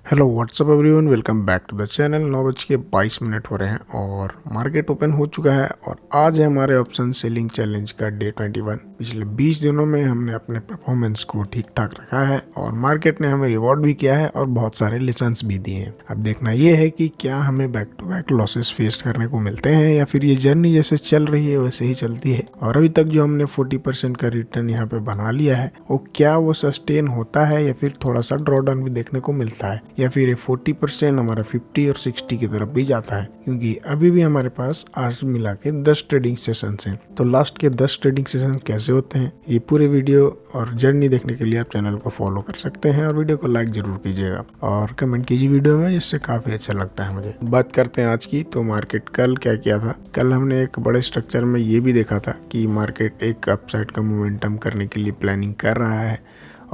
Hello what's up everyone, welcome back to the channel. 9:22 हो रहे हैं और मार्केट ओपन हो चुका है और आज है हमारे ऑप्शन सेलिंग चैलेंज का डे 21। पिछले 20 दिनों में हमने अपने परफॉर्मेंस को ठीक ठाक रखा है और मार्केट ने हमें रिवॉर्ड भी किया है और बहुत सारे लेसन्स भी दिए हैं। अब देखना ये है कि क्या हमें back to back losses face करने को मिलते हैं या फिर ये जर्नी जैसे चल रही है वैसे ही चलती है। और अभी तक जो हमने 40% का रिटर्न यहाँ पे बना लिया है वो सस्टेन होता है या फिर थोड़ा सा ड्रॉडाउन भी देखने को मिलता है, या फिर ये 40% हमारा 50 और 60 की तरफ भी जाता है, क्योंकि अभी भी हमारे पास आज मिला के 10 ट्रेडिंग सेशन हैं। तो लास्ट के 10 ट्रेडिंग सेशन कैसे होते हैं, ये पूरे वीडियो और जर्नी देखने के लिए आप चैनल को फॉलो कर सकते हैं और वीडियो को लाइक जरूर कीजिएगा और कमेंट कीजिए वीडियो में, जिससे काफी अच्छा लगता है मुझे। बात करते हैं आज की। तो मार्केट कल क्या किया था। कल हमने एक बड़े स्ट्रक्चर में ये भी देखा था कि मार्केट एक अपसाइड का मोमेंटम करने के लिए प्लानिंग कर रहा है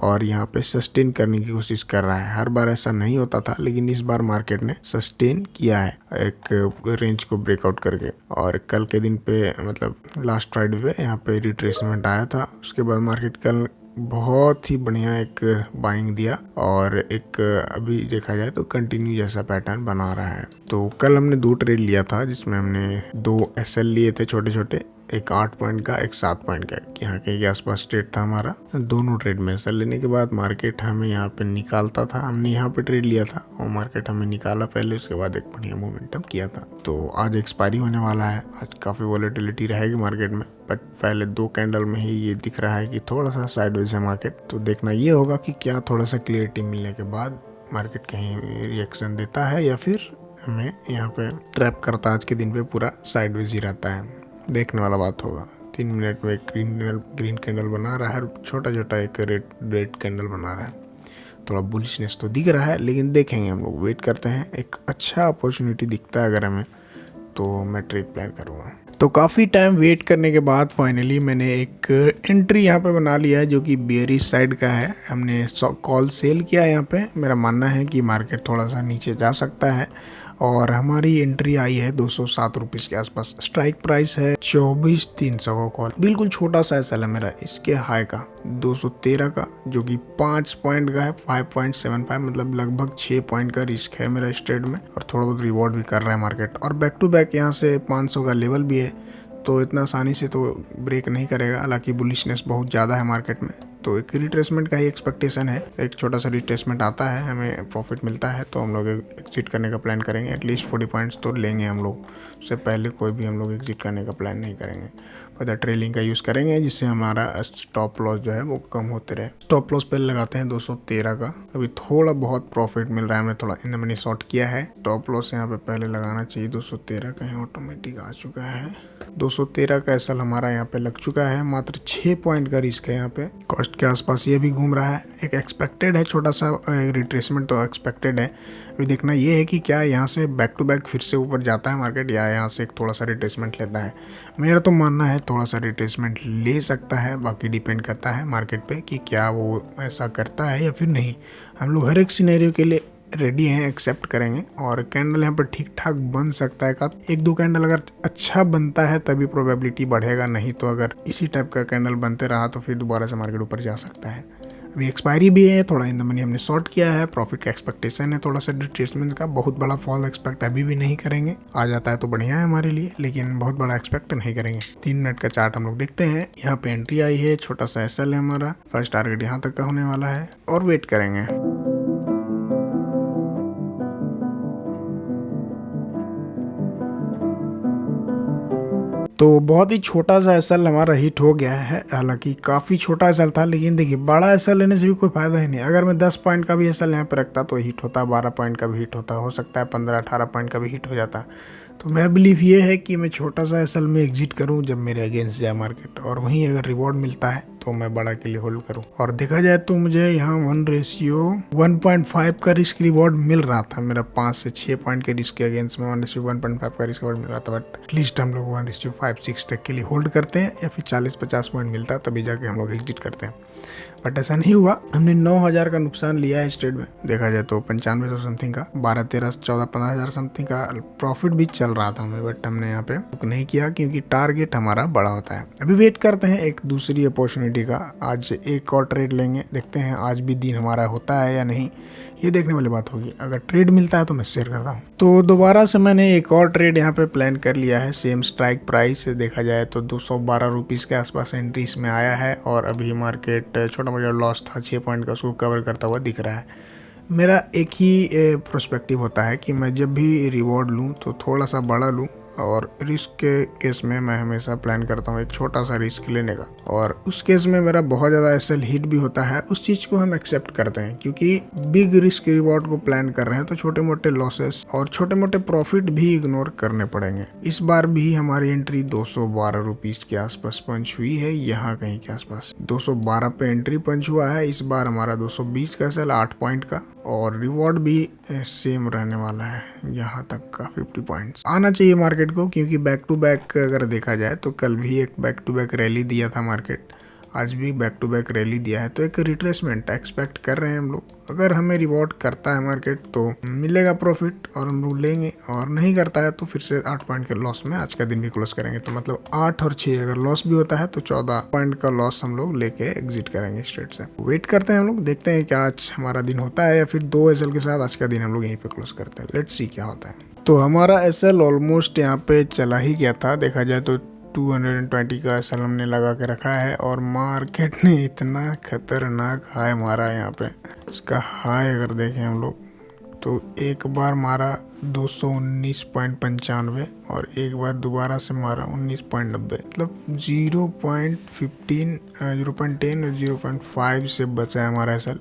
और यहाँ पे सस्टेन करने की कोशिश कर रहा है। हर बार ऐसा नहीं होता था, लेकिन इस बार मार्केट ने सस्टेन किया है एक रेंज को ब्रेकआउट करके। और कल के दिन पे मतलब लास्ट फ्राइडे पे यहाँ पे रिट्रेसमेंट आया था। उसके बाद मार्केट कल बहुत ही बढ़िया एक बाइंग दिया और एक अभी देखा जाए तो कंटिन्यू जैसा पैटर्न बना रहा है। तो कल हमने 2 ट्रेड लिया था, जिसमें हमने 2 एसएल लिए थे छोटे छोटे, एक 8 पॉइंट का एक 7 पॉइंट का। यहाँ के आसपास ट्रेड था हमारा। दोनों ट्रेड में एसएल लेने के बाद मार्केट हमें यहाँ पे निकालता था। हमने यहाँ पे ट्रेड लिया था और मार्केट हमें निकाला पहले, उसके बाद एक बढ़िया मोमेंटम किया था। तो आज एक्सपायरी होने वाला है। आज काफ़ी वॉलेटिलिटी रहेगी मार्केट में, बट पहले 2 कैंडल में ही ये दिख रहा है कि थोड़ा सा साइडवेज है मार्केट। तो देखना ये होगा कि क्या थोड़ा सा क्लियरिटी मिलने के बाद मार्केट कहीं रिएक्शन देता है या फिर हमें यहाँ पे ट्रैप करता है। आज के दिन पे पूरा साइडवेज ही रहता है, देखने वाला बात होगा। 3 मिनट में एक ग्रीन कैंडल बना रहा है, छोटा छोटा एक रेड कैंडल बना रहा है। थोड़ा बुलिशनेस तो दिख रहा है, लेकिन देखेंगे, हम लोग वेट करते हैं। एक अच्छा अपॉर्चुनिटी दिखता है अगर हमें, तो मैं ट्रेड प्लान करूँगा। तो काफ़ी टाइम वेट करने के बाद फाइनली मैंने एक एंट्री यहाँ पे बना लिया है, जो कि बेयरिश साइड का है। हमने कॉल सेल किया है यहाँ पे। मेरा मानना है कि मार्केट थोड़ा सा नीचे जा सकता है और हमारी एंट्री आई है 207 रुपीज़ के आसपास। स्ट्राइक प्राइस है 24,300 का कॉल। बिल्कुल छोटा सा एसएल है मेरा इसके हाई का 213 का, जो कि 5 पॉइंट का है, 5.75, मतलब लगभग 6 पॉइंट का रिस्क है मेरा इस ट्रेड में। और थोड़ा बहुत रिवॉर्ड भी कर रहा है मार्केट और बैक टू बैक यहाँ से 500 का लेवल भी है, तो इतना आसानी से तो ब्रेक नहीं करेगा। हालांकि बुलिशनेस बहुत ज़्यादा है मार्केट में, तो एक रिट्रेसमेंट का ही एक्सपेक्टेशन है। एक छोटा सा रिट्रेसमेंट आता है, हमें प्रॉफिट मिलता है, तो हम लोग एग्जिट करने का प्लान करेंगे। एटलीस्ट 40 पॉइंट्स तो लेंगे हम लोग। उससे पहले कोई भी हम लोग एग्जिट करने का प्लान नहीं करेंगे। फर्दर ट्रेलिंग का यूज़ करेंगे, जिससे हमारा स्टॉप लॉस जो है वो कम होते रहे। स्टॉप लॉस पहले लगाते हैं 213 का। अभी थोड़ा बहुत प्रॉफिट मिल रहा है, हमने थोड़ा इन द मनी शॉर्ट किया है। स्टॉप लॉस यहाँ पे पहले लगाना चाहिए 213 का, यहाँ ऑटोमेटिक आ चुका है। 213 का एसएल हमारा यहाँ पे लग चुका है। मात्र 6 पॉइंट का रिस्क है यहाँ पे। कॉस्ट के आसपास ये भी घूम रहा है। एक एक्सपेक्टेड है छोटा सा रिट्रेसमेंट, तो एक्सपेक्टेड है। अभी देखना ये है कि क्या यहाँ से बैक टू बैक फिर से ऊपर जाता है मार्केट, या यहाँ से एक थोड़ा सा रिट्रेसमेंट लेता है। मेरा तो मानना है थोड़ा सा रिट्रेसमेंट ले सकता है, बाकी डिपेंड करता है मार्केट पे कि क्या वो ऐसा करता है या फिर नहीं। हम लोग हर एक सिनेरियो के लिए रेडी हैं, एक्सेप्ट करेंगे। और कैंडल यहाँ पर ठीक ठाक बन सकता है। का 1-2 कैंडल अगर अच्छा बनता है तभी प्रोबेबिलिटी बढ़ेगा, नहीं तो अगर इसी टाइप का कैंडल बनते रहा तो फिर दोबारा से मार्केट ऊपर जा सकता है। अभी एक्सपायरी भी है, थोड़ा इन द मनी हमने शॉर्ट किया है। प्रॉफिट का एक्सपेक्टेशन है थोड़ा सा रिट्रेसमेंट का। बहुत बड़ा फॉल एक्सपेक्ट अभी भी नहीं करेंगे। आ जाता है तो बढ़िया है हमारे लिए, लेकिन बहुत बड़ा एक्सपेक्ट नहीं करेंगे। 3 मिनट का चार्ट हम लोग देखते हैं। यहाँ पे एंट्री आई है, छोटा सा एसएल है हमारा। फर्स्ट टारगेट यहाँ तक का होने वाला है और वेट करेंगे। तो बहुत ही छोटा सा एसएल हमारा हिट हो गया है। हालांकि काफ़ी छोटा एसएल था, लेकिन देखिए बड़ा एसएल लेने से भी कोई फ़ायदा ही नहीं। अगर मैं 10 पॉइंट का भी एसएल यहाँ पर रखता तो हिट होता, 12 पॉइंट का भी हिट होता, हो सकता है 15-18 पॉइंट का भी हिट हो जाता। तो मेरा बिलीफ ये है कि मैं छोटा सा एसएल में एग्जिट करूं जब मेरे अगेंस्ट जाए मार्केट, और वहीं अगर रिवॉर्ड मिलता है तो मैं बड़ा के लिए होल्ड करूं। और देखा जाए तो मुझे यहाँ 1:1.5 का रिस्क रिवॉर्ड मिल रहा था। मेरा 5 से 6 पॉइंट के रिस्क के अगेंस्ट में 1:1.5 का रिस्क रिवॉर्ड मिल रहा था। बट एटलीस्ट हम लोग 1:5-6 तक के लिए होल्ड करते हैं, या फिर 40-50 पॉइंट मिलता है तभी जाके हम लोग एग्जिट करते हैं। बट ऐसा नहीं हुआ। हमने 9,000 का नुकसान लिया है इस ट्रेड में। देखा जाए तो 9500 समथिंग का, 12, 13, 14, 15,000 समथिंग का प्रॉफिट भी चल रहा था हमें, बट हमने यहाँ पे बुक नहीं किया क्योंकि टारगेट हमारा बड़ा होता है। अभी वेट करते हैं एक दूसरी अपॉर्चुनिटी का। आज एक और ट्रेड लेंगे, देखते हैं आज भी दिन हमारा होता है या नहीं, ये देखने वाली बात होगी। अगर ट्रेड मिलता है तो मैं शेयर करता हूँ। तो दोबारा से मैंने एक और ट्रेड यहाँ पे प्लान कर लिया है। सेम स्ट्राइक प्राइस देखा जाए तो 212 रुपीज़ के आसपास एंट्री इसमें आया है और अभी मार्केट छोटा मोटा लॉस था 6 पॉइंट का, उसको कवर करता हुआ दिख रहा है। मेरा एक ही प्रोस्पेक्टिव होता है कि मैं जब भी रिवॉर्ड लूँ तो थोड़ा सा बड़ा लूँ, और रिस्क के केस में मैं हमेशा प्लान करता हूँ एक छोटा सा रिस्क लेने का, और उस केस में मेरा बहुत ज़्यादा एसएल हिट भी होता है। उस चीज़ को हम एक्सेप्ट करते हैं क्योंकि बिग रिस्क रिवॉर्ड को प्लान कर रहे हैं तो छोटे मोटे लॉसेस और छोटे मोटे प्रॉफिट भी इग्नोर करने पड़ेंगे। इस बार भी हमारी एंट्री 212 रुपीज़ के आसपास पंच हुई है, यहाँ कहीं के आसपास 212 पे एंट्री पंच हुआ है। इस बार हमारा 220 का एसएल 8 पॉइंट का, और रिवॉर्ड भी सेम रहने वाला है यहाँ तक का 50 पॉइंट्स आना चाहिए मार्केट को, क्योंकि बैक टू बैक अगर देखा जाए तो कल भी एक बैक टू बैक रैली दिया था मार्केट, आज भी बैक टू बैक रैली दिया है, तो एक रिट्रेसमेंट एक्सपेक्ट कर रहे हैं हम लोग। अगर हमें रिवॉर्ड करता है मार्केट तो मिलेगा प्रॉफिट और हम लोग लेंगे, और नहीं करता है तो फिर से 8 पॉइंट के लॉस में आज का दिन भी क्लोज करेंगे। तो मतलब 8 और 6 अगर लॉस भी होता है तो 14 पॉइंट का लॉस हम लोग लेके एग्जिट करेंगे स्ट्रेट से। वेट करते हैं हम लोग, देखते हैं क्या आज हमारा दिन होता है या फिर 2 एसएल के साथ आज का दिन हम लोग यहीं पे क्लोज करते हैं। लेट्स सी क्या होता है। तो हमारा एसएल ऑलमोस्ट यहाँ पे चला ही गया था, देखा जाए तो 220 का एसएल हमने लगा के रखा है, और मार्केट ने इतना खतरनाक हाई मारा है यहाँ पे। इसका हाई अगर देखें हम लोग तो एक बार मारा 219.95 और एक बार दोबारा से मारा 19.90, मतलब 0.15 0.10 और 0.5 से बचा है हमारा एसएल।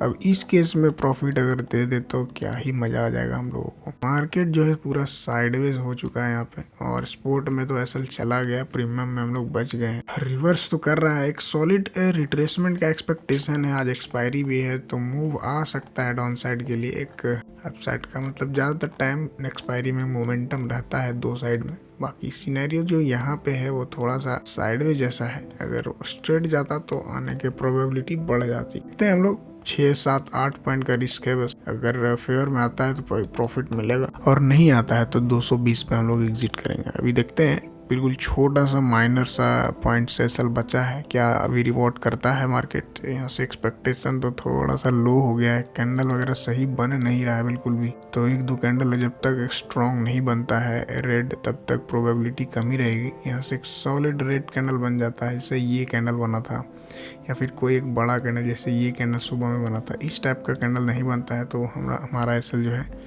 अब इस केस में प्रॉफिट अगर दे दे तो क्या ही मज़ा आ जाएगा हम लोगों को। मार्केट जो है पूरा साइडवेज हो चुका है यहाँ पे, और स्पोर्ट में तो एसएल चला गया, प्रीमियम में हम लोग बच गए हैं। रिवर्स तो कर रहा है, एक सॉलिड रिट्रेसमेंट का एक्सपेक्टेशन है। आज एक्सपायरी भी है तो मूव आ सकता है डाउन साइड के लिए, एक अपसाइड का मतलब ज़्यादातर टाइम एक्सपायरी में मोमेंटम रहता है 2 साइड में। बाकी सिनेरियो जो यहाँ पे है वो थोड़ा सा साइडवेज जैसा है, अगर स्ट्रेट जाता तो आने की प्रोबेबिलिटी बढ़ जाती। देखते हैं हम लोग 6, 7, 8 पॉइंट का रिस्क है बस। अगर फेवर में आता है तो प्रॉफिट मिलेगा, और नहीं आता है तो 220 पे हम लोग एग्जिट करेंगे। अभी देखते हैं, बिल्कुल छोटा सा माइनर सा पॉइंट से एसएल बचा है, क्या अभी रिवॉर्ड करता है मार्केट। यहाँ से एक्सपेक्टेशन तो थोड़ा सा लो हो गया है, कैंडल वगैरह सही बन नहीं रहा है बिल्कुल भी। तो 1-2 कैंडल जब तक स्ट्रॉन्ग नहीं बनता है रेड, तब तक प्रोबेबिलिटी कम ही रहेगी। यहाँ से एक सॉलिड रेड कैंडल बन जाता है, जैसे ये कैंडल बना था, या फिर कोई एक बड़ा कैंडल जैसे ये कैंडल सुबह में बना था, इस टाइप का कैंडल नहीं बनता है तो हमारा एसएल जो है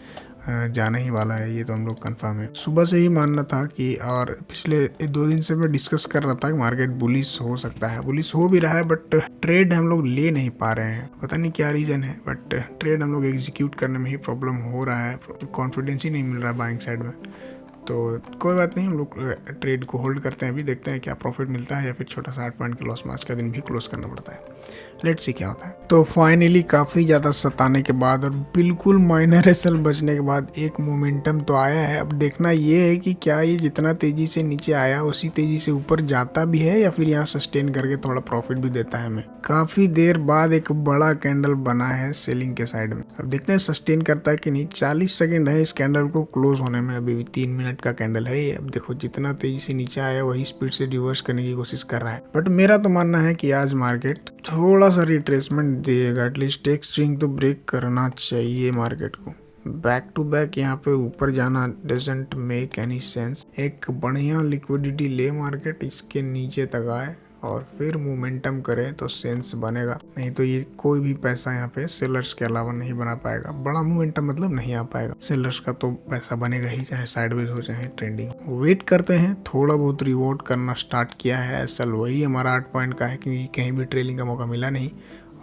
जाने ही वाला है, ये तो हम लोग कंफर्म है। सुबह से ही मानना था कि, और पिछले 2 दिन से मैं डिस्कस कर रहा था कि मार्केट बुलिश हो सकता है, बुलिश हो भी रहा है, बट ट्रेड हम लोग ले नहीं पा रहे हैं, पता नहीं क्या रीज़न है, बट ट्रेड हम लोग एग्जीक्यूट करने में ही प्रॉब्लम हो रहा है, कॉन्फिडेंस ही नहीं मिल रहा है बाइंग साइड में। तो कोई बात नहीं, हम लोग ट्रेड को होल्ड करते हैं, अभी देखते हैं क्या प्रॉफिट मिलता है या फिर छोटा सा 8 पॉइंट के लॉस में आज का दिन भी क्लोज करना पड़ता है। लेट्स सी क्या होता है। तो फाइनली काफ़ी ज़्यादा सताने के बाद और बिल्कुल माइनर एसएल बचने के बाद एक मोमेंटम तो आया है। अब देखना ये है कि क्या ये जितना तेज़ी से नीचे आया उसी तेज़ी से ऊपर जाता भी है या फिर यहाँ सस्टेन करके थोड़ा प्रॉफिट भी देता है हमें। काफ़ी देर बाद एक बड़ा कैंडल बना है सेलिंग के साइड में, अब देखते हैं सस्टेन करता है कि नहीं। 40 सेकेंड है इस कैंडल को क्लोज होने में, अभी भी 3 मिनट का कैंडल है ये। अब देखो जितना तेज़ी से नीचे आया वही स्पीड से रिवर्स करने की कोशिश कर रहा है, बट मेरा तो मानना है कि आज मार्केट थोड़ा सा रिट्रेसमेंट देगा, एटलीस्ट एक स्विंग तो ब्रेक करना चाहिए मार्केट को। बैक टू बैक यहाँ पे ऊपर जाना डजंट मेक एनी सेंस। एक बढ़िया लिक्विडिटी ले मार्केट, इसके नीचे तक आए और फिर मोमेंटम करे तो सेंस बनेगा, नहीं तो ये कोई भी पैसा यहाँ पे सेलर्स के अलावा नहीं बना पाएगा। बड़ा मोमेंटम मतलब नहीं आ पाएगा, सेलर्स का तो पैसा बनेगा ही, चाहे साइडवेज हो चाहे ट्रेंडिंग। वेट करते हैं, थोड़ा बहुत रिवॉर्ड करना स्टार्ट किया है एसएल, वही हमारा 8 पॉइंट का है क्योंकि कहीं भी ट्रेलिंग का मौका मिला नहीं,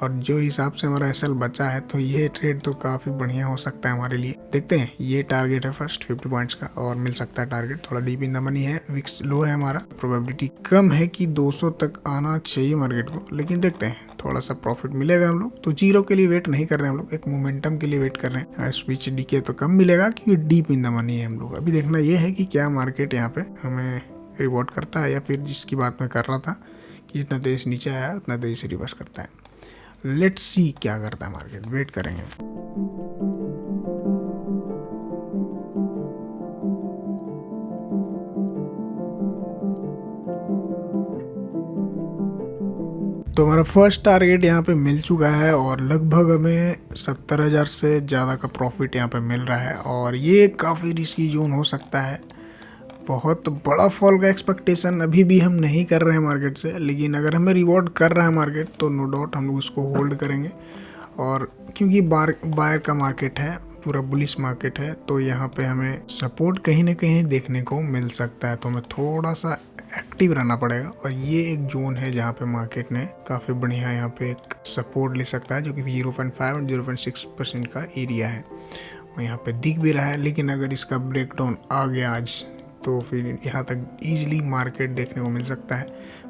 और जो हिसाब से हमारा एसएल बचा है तो ये ट्रेड तो काफ़ी बढ़िया हो सकता है हमारे लिए। देखते हैं, ये टारगेट है फर्स्ट 50 पॉइंट्स का और मिल सकता है टारगेट, थोड़ा डीप इन द मनी है, विक्स लो है हमारा, प्रोबेबिलिटी कम है कि 200 तक आना चाहिए मार्केट को, लेकिन देखते हैं थोड़ा सा प्रॉफिट मिलेगा हम लोग। तो जीरो के लिए वेट नहीं कर रहे हैं हम लोग, एक मोमेंटम के लिए वेट कर रहे हैं। स्विच डीके तो कम मिलेगा क्योंकि डीप इन द मनी है हम लोग। अभी देखना ये है कि क्या मार्केट यहाँ पे हमें रिवॉर्ड करता है या फिर जिसकी बात मैं कर रहा था कि जितना तेज नीचे आया उतना तेजी से रिवर्स करता है। लेट्स सी क्या करता है मार्केट, वेट करेंगे। तो हमारा फर्स्ट टारगेट यहाँ पे मिल चुका है और लगभग हमें 70,000 से ज़्यादा का प्रॉफिट यहाँ पे मिल रहा है और ये काफ़ी रिस्की जोन हो सकता है। बहुत बड़ा फॉल का एक्सपेक्टेशन अभी भी हम नहीं कर रहे हैं मार्केट से, लेकिन अगर हमें रिवॉर्ड कर रहा है मार्केट तो नो डाउट हम लोग उसको होल्ड करेंगे। और क्योंकि बायर का मार्केट है, पूरा बुलिश मार्केट है, तो यहाँ पे हमें सपोर्ट कहीं ना कहीं देखने को मिल सकता है, तो हमें थोड़ा सा एक्टिव रहना पड़ेगा। और ये एक जोन है जहाँ पे मार्केट ने काफ़ी बढ़िया यहाँ पे एक सपोर्ट ले सकता है, जो कि 0.5 और 0.6% का एरिया है और यहाँ पे दिख भी रहा है। लेकिन अगर इसका ब्रेकडाउन आ गया आज तो फिर यहाँ तक ईजिली मार्केट देखने को मिल सकता है,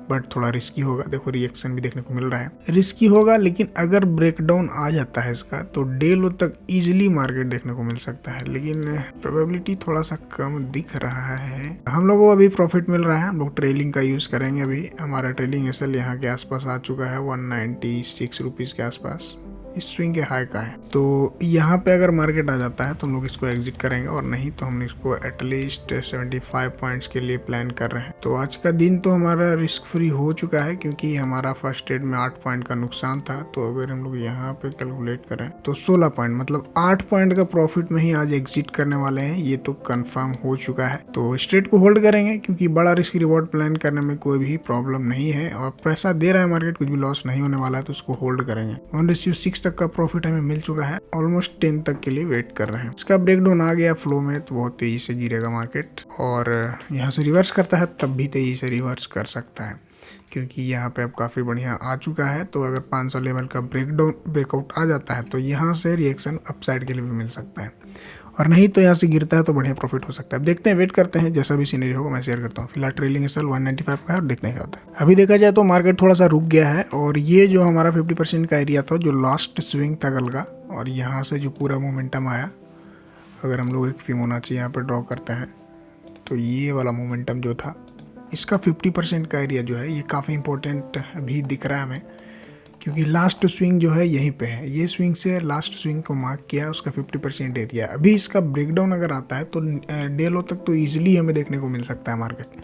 बट थोड़ा रिस्की होगा। देखो रिएक्शन भी देखने को मिल रहा है, रिस्की होगा, लेकिन अगर ब्रेकडाउन आ जाता है इसका तो डे लो तक इजीली मार्केट देखने को मिल सकता है, लेकिन प्रोबेबिलिटी थोड़ा सा कम दिख रहा है। हम लोगों को अभी प्रॉफिट मिल रहा है, हम लोग ट्रेलिंग का यूज़ करेंगे। अभी हमारा ट्रेलिंग एसएल यहाँ के आसपास आ चुका है, 196 रुपीज़ के आसपास इस स्विंग के हाई का है। तो यहाँ पे अगर मार्केट आ जाता है तो हम लोग इसको एग्जिट करेंगे, और नहीं तो हम इसको एटलीस्ट 75 पॉइंट्स के लिए प्लान कर रहे हैं। तो आज का दिन तो हमारा रिस्क फ्री हो चुका है, क्योंकि हमारा फर्स्ट ट्रेड में 8 पॉइंट का नुकसान था। तो अगर हम लोग यहाँ पे कैलकुलेट करें तो 16 पॉइंट, मतलब 8 पॉइंट का प्रॉफिट में ही आज एग्जिट करने वाले हैं, ये तो कंफर्म हो चुका है। तो स्ट्रेट को होल्ड करेंगे, क्योंकि बड़ा रिस्क रिवॉर्ड प्लान करने में कोई भी प्रॉब्लम नहीं है और पैसा दे रहा है मार्केट, कुछ भी लॉस नहीं होने वाला है, तो उसको होल्ड करेंगे। 1:6 तक का प्रॉफिट हमें मिल चुका है, ऑलमोस्ट 10 तक के लिए वेट कर रहे हैं। इसका ब्रेकडाउन आ गया फ्लो में तो बहुत तेजी से गिरेगा मार्केट, और यहाँ से रिवर्स करता है तब भी तेजी से रिवर्स कर सकता है, क्योंकि यहाँ पे अब काफ़ी बढ़िया आ चुका है। तो अगर 500 लेवल का ब्रेकआउट आ जाता है तो यहाँ से रिएक्शन अपसाइड के लिए भी मिल सकता है, और नहीं तो यहाँ से गिरता है तो बढ़िया प्रॉफिट हो सकता है। अब देखते हैं, वेट करते हैं, जैसा भी सीनरी होगा मैं शेयर करता हूँ। फिलहाल ट्रेलिंग एसएल 195 का है और देखते हैं क्या होता है। अभी देखा जाए तो मार्केट थोड़ा सा रुक गया है, और ये जो हमारा 50% का एरिया था, जो लास्ट स्विंग था कल का, और यहाँ से जो पूरा मोमेंटम आया, अगर हम लोग एक फिबोनाची यहाँ पर ड्रॉ करते हैं तो ये वाला मोमेंटम जो था, इसका 50% का एरिया जो है ये काफ़ी इंपॉर्टेंट भी दिख रहा है हमें, क्योंकि लास्ट स्विंग जो है यहीं पे है। ये स्विंग से लास्ट स्विंग को मार्क किया, उसका 50% एरिया। अभी इसका ब्रेकडाउन अगर आता है तो डे लो तक तो ईजिली हमें देखने को मिल सकता है मार्केट,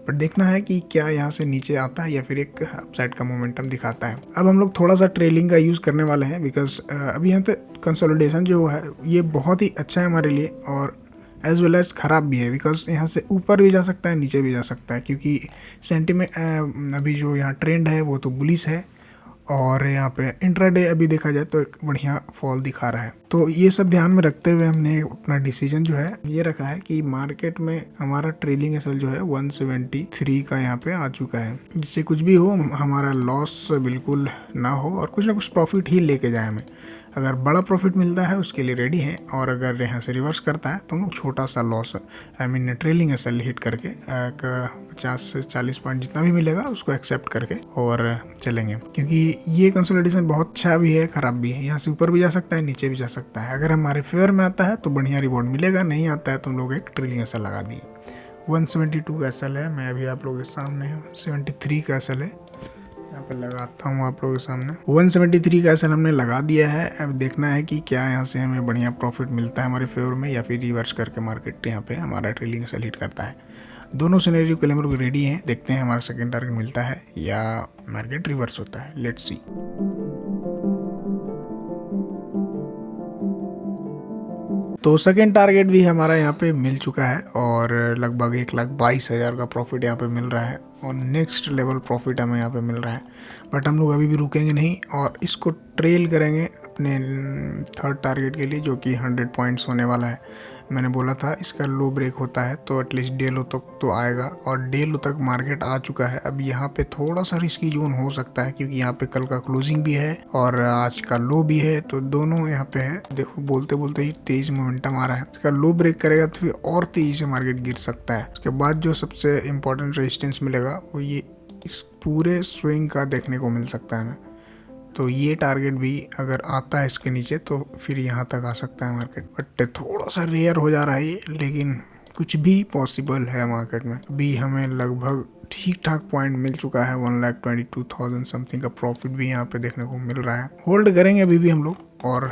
बट देखना है कि क्या यहाँ से नीचे आता है या फिर एक अपसाइड का मोमेंटम दिखाता है। अब हम लोग थोड़ा सा ट्रेलिंग का यूज़ करने वाले हैं, बिकॉज अभी यहाँ पे कंसोलिडेशन जो है ये बहुत ही अच्छा है हमारे लिए, और एज वेल एज ख़राब भी है, बिकॉज यहाँ से ऊपर भी जा सकता है, नीचे भी जा सकता है, क्योंकि सेंटिमेंट अभी जो यहाँ ट्रेंड है वो तो बुलिश है, और यहाँ पे इंट्राडे अभी देखा जाए तो एक बढ़िया फॉल दिखा रहा है। तो ये सब ध्यान में रखते हुए हमने अपना डिसीजन जो है ये रखा है कि मार्केट में हमारा ट्रेलिंग एसएल जो है 173 का यहाँ पे आ चुका है, जिससे कुछ भी हो हमारा लॉस बिल्कुल ना हो और कुछ ना कुछ प्रॉफिट ही लेके जाए हमें। अगर बड़ा प्रॉफिट मिलता है उसके लिए रेडी है, और अगर यहाँ से रिवर्स करता है तो हम लोग छोटा सा लॉस ट्रेलिंग एसएल हिट करके 50 से 40 पॉइंट जितना भी मिलेगा उसको एक्सेप्ट करके और चलेंगे, क्योंकि ये कंसोलिडेशन बहुत अच्छा भी है, ख़राब भी है। यहाँ से ऊपर भी जा सकता है, नीचे भी जा सकता है। अगर हमारे फेवर में आता है तो बढ़िया रिवॉर्ड मिलेगा, नहीं आता है तो हम लोग एक ट्रेलिंग एसएल लगा दिए। 172 का एसएल है, मैं अभी आप लोगों के सामने 73 का एसएल है, यहाँ पे लगाता हूँ आप लोगों के सामने। 173 का एसएल हमने लगा दिया है। अब देखना है कि क्या यहाँ से हमें बढ़िया प्रॉफिट मिलता है हमारे फेवर में, या फिर रिवर्स करके मार्केट यहाँ पे हमारा ट्रेलिंग एसएल हिट करता है। दोनों सिनेरियो के लिए हम लोग रेडी हैं। देखते हैं हमारा सेकंड टारगेट मिलता है या मार्केट रिवर्स होता है। Let's see. तो सेकंड टारगेट भी हमारा यहाँ पे मिल चुका है, और लगभग 1,22,000 का प्रॉफिट यहाँ पे मिल रहा है, और नेक्स्ट लेवल प्रॉफिट हमें यहाँ पे मिल रहा है। बट हम लोग अभी भी रुकेंगे नहीं, और इसको ट्रेल करेंगे अपने थर्ड टारगेट के लिए, जो कि 100 पॉइंट्स होने वाला है। मैंने बोला था इसका लो ब्रेक होता है तो एटलीस्ट डे लो तक तो आएगा, और डे लो तक मार्केट आ चुका है। अब यहाँ पे थोड़ा सा रिस्की जोन हो सकता है, क्योंकि यहाँ पे कल का क्लोजिंग भी है और आज का लो भी है, तो दोनों यहाँ पे है। देखो बोलते बोलते ही तेज मोमेंटम आ रहा है। इसका लो ब्रेक करेगा तो फिर और तेजी से मार्केट गिर सकता है। उसके बाद जो सबसे इम्पोर्टेंट रेजिस्टेंस मिलेगा वो ये इस पूरे स्विंग का देखने को मिल सकता है हमें। तो ये टारगेट भी अगर आता है इसके नीचे तो फिर यहाँ तक आ सकता है मार्केट, बट थोड़ा सा रेयर हो जा रहा है ये, लेकिन कुछ भी पॉसिबल है मार्केट में। अभी हमें लगभग ठीक ठाक पॉइंट मिल चुका है। 1,22,000 समथिंग का प्रॉफिट भी यहाँ पे देखने को मिल रहा है। होल्ड करेंगे अभी भी हम लोग, और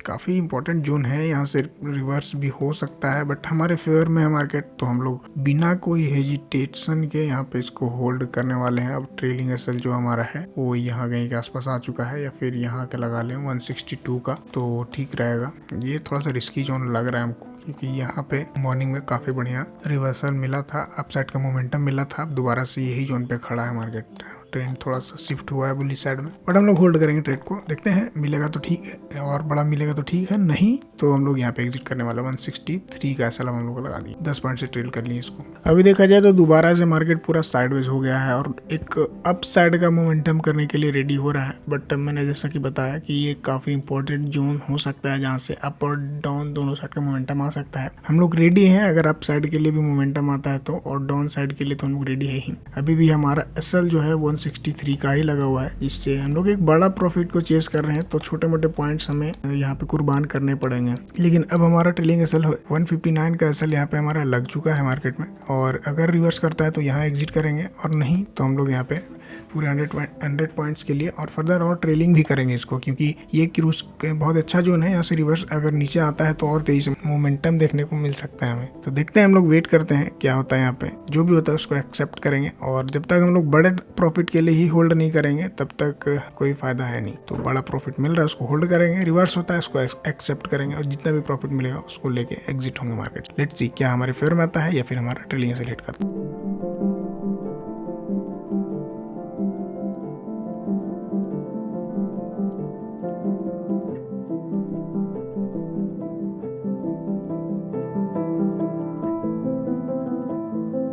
काफ़ी इंपॉर्टेंट जोन है, यहाँ से रिवर्स भी हो सकता है, बट हमारे फेवर में है मार्केट, तो हम लोग बिना कोई हेजिटेशन के यहाँ पे इसको होल्ड करने वाले हैं। अब ट्रेलिंग एसएल जो हमारा है वो यहाँ कहीं के आसपास आ चुका है, या फिर यहाँ के लगा लें 162 का, तो ठीक रहेगा। ये थोड़ा सा रिस्की जोन लग रहा है हमको, क्योंकि यहाँ पे मॉर्निंग में काफ़ी बढ़िया रिवर्सल मिला था, अपसाइड का मोमेंटम मिला था। अब दोबारा से यही जोन पे खड़ा है मार्केट, ट्रेंड थोड़ा सा शिफ्ट हुआ है बुलिश साइड में, बट हम लोग होल्ड करेंगे ट्रेड को। देखते हैं, मिलेगा तो ठीक है, और बड़ा मिलेगा तो ठीक है, नहीं तो हम लोग यहाँ पे एग्जिट करने वाले। 163 का एसएल हम लोग को लगा दिए, 10 पॉइंट से ट्रेड कर लिए इसको। अभी देखा जाए तो दोबारा से मार्केट पूरा साइडवेज हो गया है और एक अप साइड का मोमेंटम करने के लिए रेडी हो रहा है। बट मैंने जैसा कि बताया कि ये काफ़ी इंपॉर्टेंट जोन हो सकता है, जहाँ से अप और डाउन दोनों साइड का मोमेंटम आ सकता है। हम लोग रेडी हैं, अगर अप साइड के लिए भी मोमेंटम आता है तो, और डाउन साइड के लिए तो हम लोग रेडी है ही। अभी भी हमारा एसएल जो है 163 का ही लगा हुआ है, जिससे हम लोग एक बड़ा प्रॉफिट को चेस कर रहे हैं, तो छोटे मोटे पॉइंट्स हमें यहाँ पे कुर्बान करने पड़ेंगे। लेकिन अब हमारा ट्रेलिंग एसएल 159 का एसएल यहाँ पे हमारा लग चुका है मार्केट में, और अगर रिवर्स करता है तो यहाँ एग्जिट करेंगे, और नहीं तो हम लोग यहाँ पे पूरे 100 पॉइंट्स के लिए और फर्दर और ट्रेलिंग भी करेंगे इसको, क्योंकि ये क्रूज बहुत अच्छा जोन है। यहाँ से रिवर्स अगर नीचे आता है तो और तेजी से मोमेंटम देखने को मिल सकता है हमें। तो देखते हैं, हम लोग वेट करते हैं क्या होता है यहाँ पे। जो भी होता है उसको एक्सेप्ट करेंगे, और जब तक हम लोग बड़े प्रॉफिट के लिए ही होल्ड नहीं करेंगे तब तक कोई फायदा है नहीं। तो बड़ा प्रॉफिट मिल रहा है उसको होल्ड करेंगे, रिवर्स होता है उसको एक्सेप्ट करेंगे, और जितना भी प्रॉफिट मिलेगा उसको लेके एग्जिट होंगे मार्केट। लेट्स सी क्या हमारे फेवर में आता है या फिर हमारा ट्रेलिंग से लेट करता है।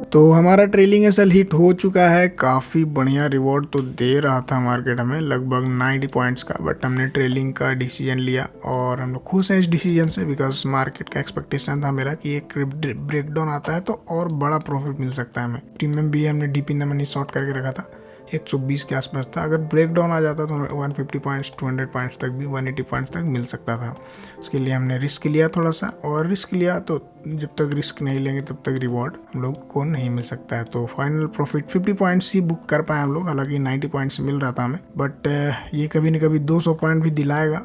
तो हमारा ट्रेलिंग एसएल हिट हो चुका है। काफ़ी बढ़िया रिवॉर्ड तो दे रहा था मार्केट हमें, लगभग 90 पॉइंट्स का, बट हमने ट्रेलिंग का डिसीजन लिया और हम लोग खुश हैं इस डिसीजन से, बिकॉज मार्केट का एक्सपेक्टेशन था मेरा कि एक ब्रेकडाउन आता है तो और बड़ा प्रॉफिट मिल सकता है हमें। प्रीमियम भी हमने डीपी ने मनी शॉर्ट करके रखा था, 120 के आसपास था। अगर ब्रेकडाउन आ जाता तो हमें 150 पॉइंट्स 200 पॉइंट्स तक भी 180 पॉइंट्स तक मिल सकता था। उसके लिए हमने रिस्क लिया थोड़ा सा, और रिस्क लिया तो जब तक रिस्क नहीं लेंगे तब तक रिवॉर्ड हम लोग को नहीं मिल सकता है। तो फाइनल प्रॉफिट 50 पॉइंट्स ही बुक कर पाए हम लोग, हालांकि 90 पॉइंट्स मिल रहा था हमें, बट ये कभी न कभी 200 पॉइंट भी दिलाएगा,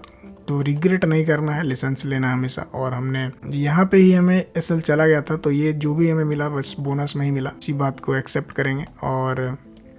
तो रिग्रेट नहीं करना है, लेसन्स लेना है हमेशा। और हमने यहाँ पे ही हमें एसएल चला गया था, तो ये जो भी हमें मिला बस बोनस में ही मिला, इसी बात को एक्सेप्ट करेंगे, और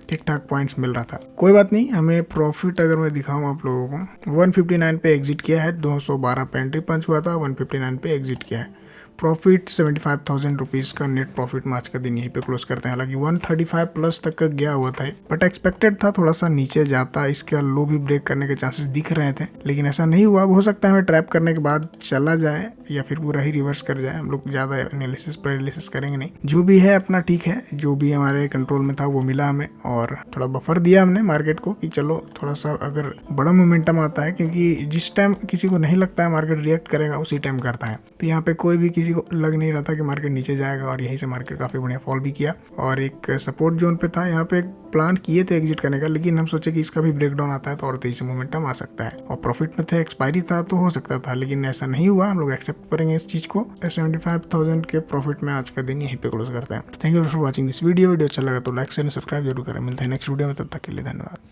ठीक ठाक पॉइंट्स मिल रहा था, कोई बात नहीं। हमें प्रॉफिट अगर मैं दिखाऊं आप लोगों को, 159 पे एग्जिट किया है, 212 पे एंट्री पंच हुआ था, 159 पे एग्जिट किया है। प्रॉफिट 75,000 रुपीज़ का नेट प्रॉफिट में आज का दिन यहीं पे क्लोज करते हैं। हालांकि 135 प्लस तक का गया हुआ था, बट एक्सपेक्टेड था थोड़ा सा नीचे जाता, इसका लो भी ब्रेक करने के चांसेस दिख रहे थे, लेकिन ऐसा नहीं हुआ। हो सकता है हमें ट्रैप करने के बाद चला जाए या फिर पूरा ही रिवर्स कर जाए। हम लोग ज़्यादा एनालिसिस पैरालिसिस करेंगे नहीं, जो भी है अपना ठीक है, जो भी हमारे कंट्रोल में था वो मिला हमें, और थोड़ा बफर दिया हमने मार्केट को कि चलो थोड़ा सा अगर बड़ा मोमेंटम आता है, क्योंकि जिस टाइम किसी को नहीं लगता है मार्केट रिएक्ट करेगा उसी टाइम करता है। तो यहाँ पे कोई भी किसी को लग नहीं रहा था कि मार्केट नीचे जाएगा, और यहीं से मार्केट काफ़ी बढ़िया फॉल भी किया, और एक सपोर्ट जोन पे था। यहाँ पे एक प्लान किए थे एग्जिट करने का, लेकिन हम सोचे कि इसका भी ब्रेकडाउन आता है तो और तेजी से मोमेंटम आ सकता है, और प्रॉफिट में थे, एक्सपायरी था तो हो सकता था, लेकिन ऐसा नहीं हुआ। हम लोग एक्सेप्ट करेंगे इस चीज़ को। 75,000 के प्रॉफिट में आज का दिन यहीं पे क्लोज करते हैं। Thank you for watching this video अच्छा लगा तो लाइक शेयर सब्सक्राइब जरूर करें। मिलते हैं नेक्स्ट वीडियो में, तब तक के लिए धन्यवाद।